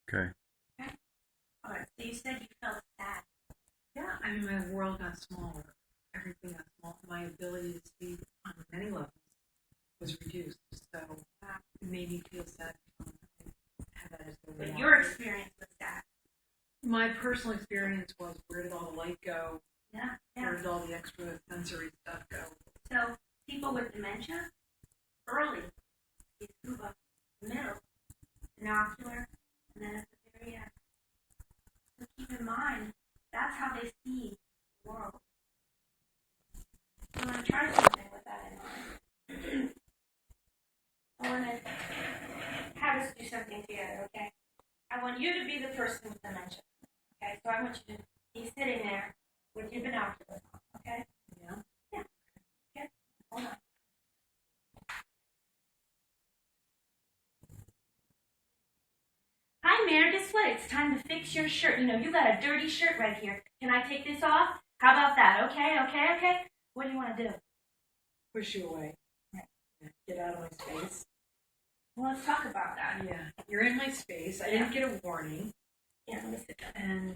Okay. Okay. All right. So you said you felt sad. Yeah, I mean, my world got smaller. Everything got smaller. My ability to see on many levels was reduced. So it made me feel sad. I had that as the But one. your experience was sad. My personal experience was, where did all the light go? Yeah. Where did all the extra sensory stuff go? So people with dementia, early, is scuba, middle, binocular, and then at the very end. So keep in mind, that's how they see the world. I'm going to try something with that in mind. I want to have us do something together, okay? I want you to be the person with dementia, okay? So I want you to be sitting there with your binoculars on, okay? Yeah. Yeah. Okay. Hold on. Hi, Mayor, guess what? It's time to fix your shirt. You know, you got a dirty shirt right here. Can I take this off? How about that? Okay. What do you want to do? Push you away. Right. Yeah. Get out of my space. Well, let's talk about that. Yeah. You're in my space. I didn't get a warning. Yeah, let me sit down. And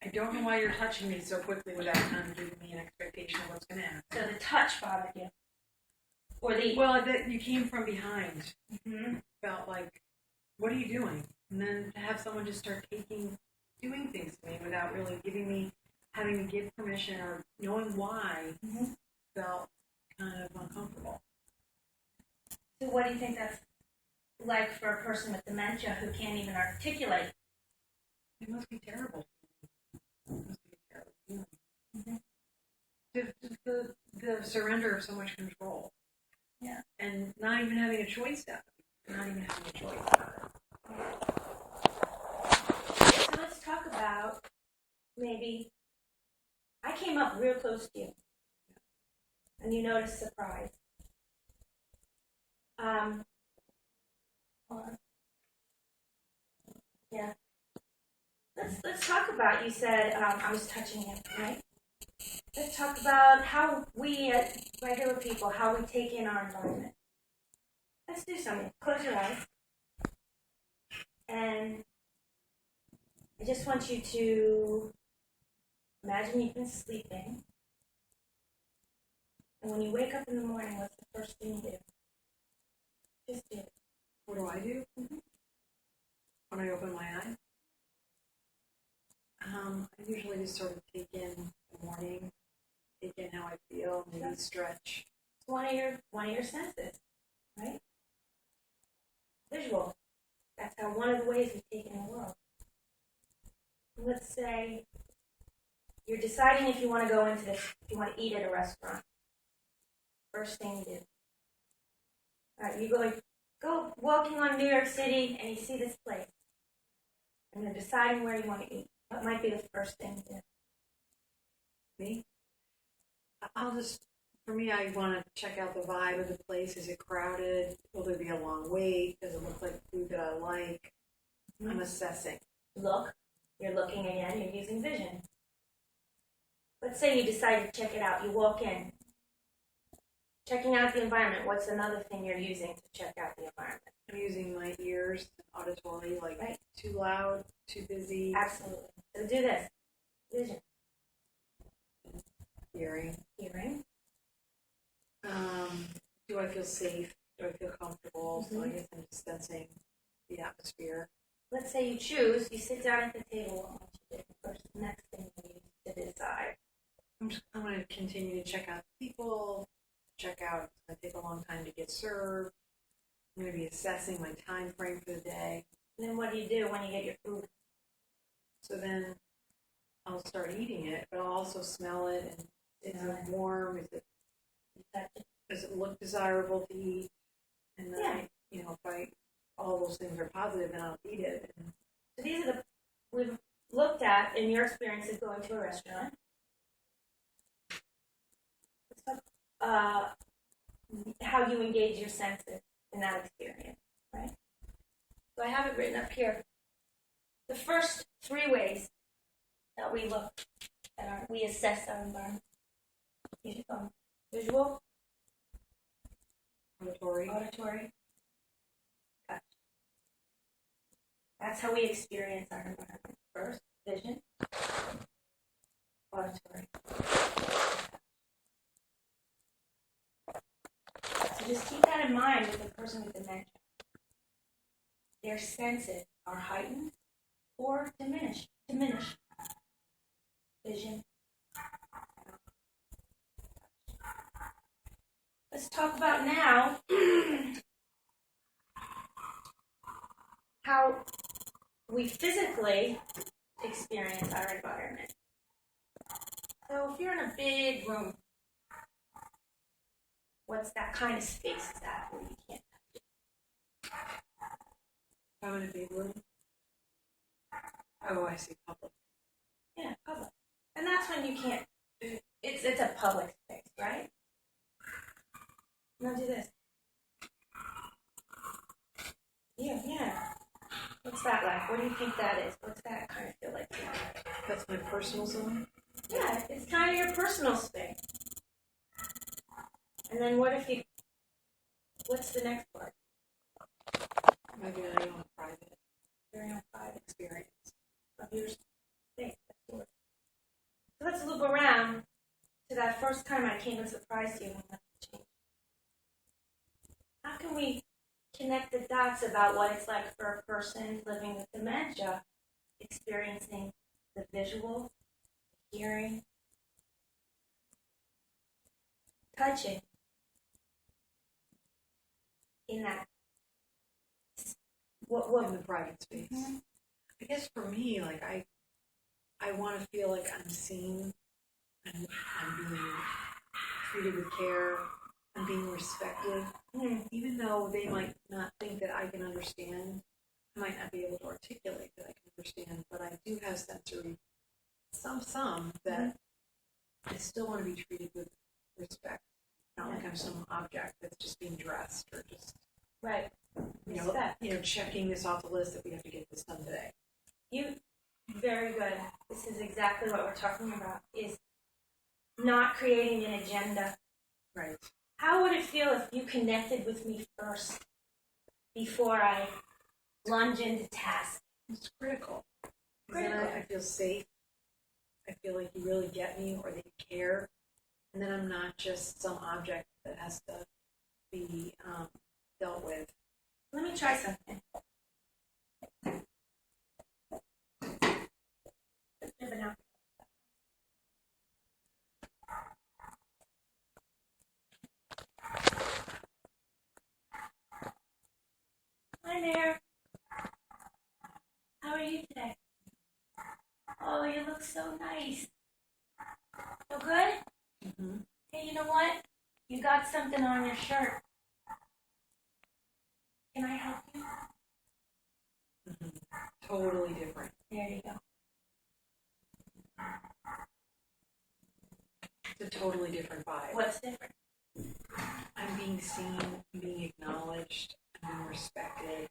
I don't know why you're touching me so quickly without kind of giving me an expectation of what's going to happen. So the touch bothered you? Or the... Well, that you came from behind. Mm-hmm. Felt like, what are you doing? And then to have someone just start doing things to me without really having to give permission or knowing why, felt kind of uncomfortable. So what do you think that's like for a person with dementia who can't even articulate? It must be terrible. It must be a terrible feeling. The surrender of so much control. Yeah. And not even having a choice out of it. Not even having a choice out of it. So let's talk about maybe I came up real close to you and you noticed surprise. Yeah. Let's talk about, you said I was touching you, right? Let's talk about how we as regular people, how we take in our environment. Let's do something. Close your eyes. And I just want you to imagine you've been sleeping. And when you wake up in the morning, what's the first thing you do? Just do it. What do I do? When I open my eyes? I usually just sort of take in the morning, take in how I feel, maybe stretch. It's one of your senses, right? Visual. That's how one of the ways we take in the world. Let's say you're deciding if you want to go into this, if you want to eat at a restaurant. First thing you do. All right, you go walking on New York City and you see this place. And you're deciding where you want to eat. What might be the first thing you do? Me? For me, I want to check out the vibe of the place. Is it crowded? Will there be a long wait? Does it look like food that I like? I'm assessing. Look. You're looking again. You're using vision. Let's say you decide to check it out. You walk in. Checking out the environment. What's another thing you're using to check out the environment? I'm using my ears, auditory, like right. Too loud, too busy. Absolutely. So do this. Vision. Hearing. Do I feel safe? Do I feel comfortable? So I guess I'm just sensing the atmosphere. Let's say you choose, you sit down at the table. What want you to do first? Next thing you use to decide. I'm going to continue to check out people, check out, it's going to take a long time to get served. I'm going to be assessing my time frame for the day. And then what do you do when you get your food? So then I'll start eating it, but I'll also smell it. And is it warm? Does it look desirable to eat? And then, if all those things are positive, then I'll eat it. And so these are we've looked at in your experiences going to a restaurant. How you engage your senses in that experience, right? So I have it written up here. The first 3 ways that we look at we assess our environment. Visual, auditory, touch. That's how we experience our environment. First, vision, auditory. So just keep that in mind with a person with dementia. Their senses are heightened or diminished. Vision. Let's talk about now how we physically experience our environment. So if you're in a big room, what's that kind of space is that where you can't touch it? I'm in a big room. Oh, I see, public. Yeah, public. And that's when you can't, it's a public space, right? Now do this. Yeah. What's that like? What do you think that is? What's that kind of feel like? That's my personal zone? Yeah, it's kind of your personal space. And then what's the next part? Maybe I own a private Very own private experience. of your space. That's yours. So let's loop around to that first time I came and surprised you when nothing changed. How can we connect the dots about what it's like for a person living with dementia, experiencing the visual, hearing, touching in that In the private space. Mhm. I guess for me, like I want to feel like I'm seen, and I'm being treated with care, I'm being respected, even though they might not think that I can understand. I might not be able to articulate that I can understand, but I do have sensory some that I still want to be treated with respect, not like I'm some object that's just being dressed or just right. you know, checking this off the list that we have to get this done today. Very good. This is exactly what we're talking about, is not creating an agenda. Right. How would it feel if you connected with me first before I lunge into task? It's critical. Then I feel safe. I feel like you really get me or that you care. And then I'm not just some object that has to be dealt with. Let me try something. Hi there. How are you today? Oh, you look so nice. So good? Mm-hmm. Hey, you know what? You got something on your shirt. Can I help you? Mm-hmm. Totally different. There you go. It's a totally different vibe. What's different? I'm being seen, I'm being acknowledged, I'm being respected.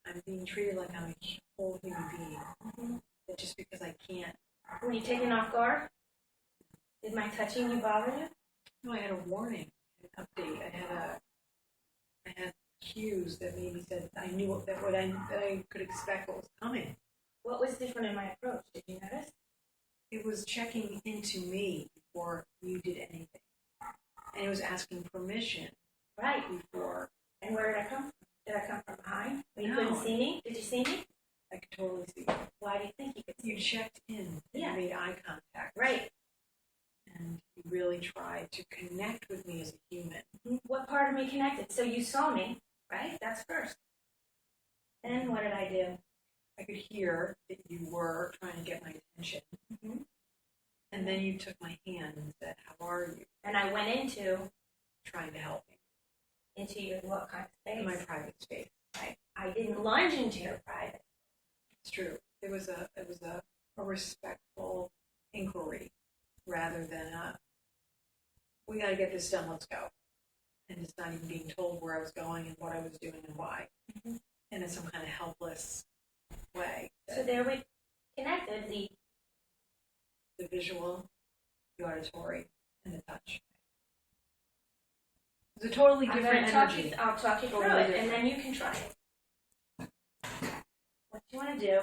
I'm being treated like I'm a whole human being. Mm-hmm. That just because I can't. Were you taken off guard? Did my touching you bother you? No, I had a warning, an update. I had cues that maybe said I knew that I could expect what was coming. What was different in my approach? Did you notice? It was checking into me before you did anything, and it was asking permission Right. before. And where did I come from? Did I come from behind? When you No. couldn't see me? Did you see me? I could totally see. Why do you think you could see You me? checked in. And Yeah. You made eye contact. Right. And you really tried to connect with me as a human. What part of me connected? So you saw me, right? That's first. Then what did I do? I could hear that you were trying to get my attention. Mm-hmm. And then you took my hand and said, "How are you?" And I went into Trying to help me. your what kind of space? In my private space. Right. I didn't lunge into your private. It's true. It was a respectful inquiry rather than we got to get this done, let's go. And it's not even being told where I was going and what I was doing and why. Mm-hmm. And in some kind of helpless way. So there we connected The visual, the auditory, and the touch. It's a totally different energy. I'll talk you through Totally it, different. and then you can try it. you want to do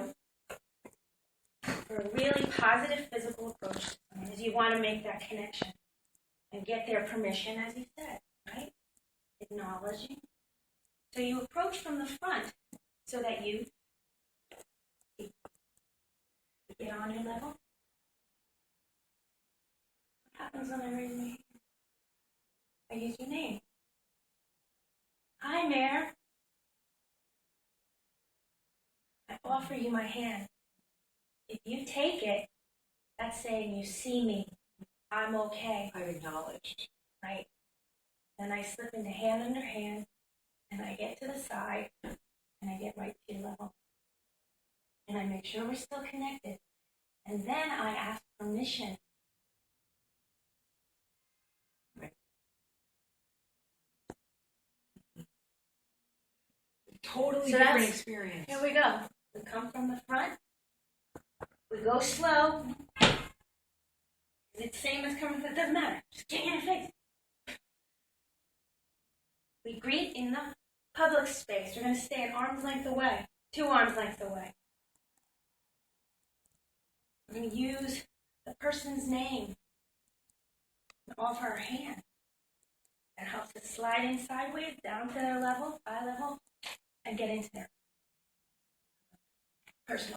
for a really positive physical approach to someone is you want to make that connection and get their permission, as you said, right? Acknowledging. So you approach from the front so that you get on your level. What happens when I raise my hand? I use your name. Hi, Mayor. I offer you my hand. If you take it, that's saying you see me. I'm okay. I've acknowledged. Right? Then I slip into hand under hand, and I get to the side, and I get right to your level. And I make sure we're still connected. And then I ask permission. Right. Totally So different that's- experience. Here we go. We come from the front. We go slow. It's the same as coming from, it doesn't matter. Just get in your face. We greet in the public space. We're going to stay an arm's length away, 2 arms lengths away. We're going to use the person's name and offer our hand. That helps us slide in sideways, down to their level, eye level, and get into their personal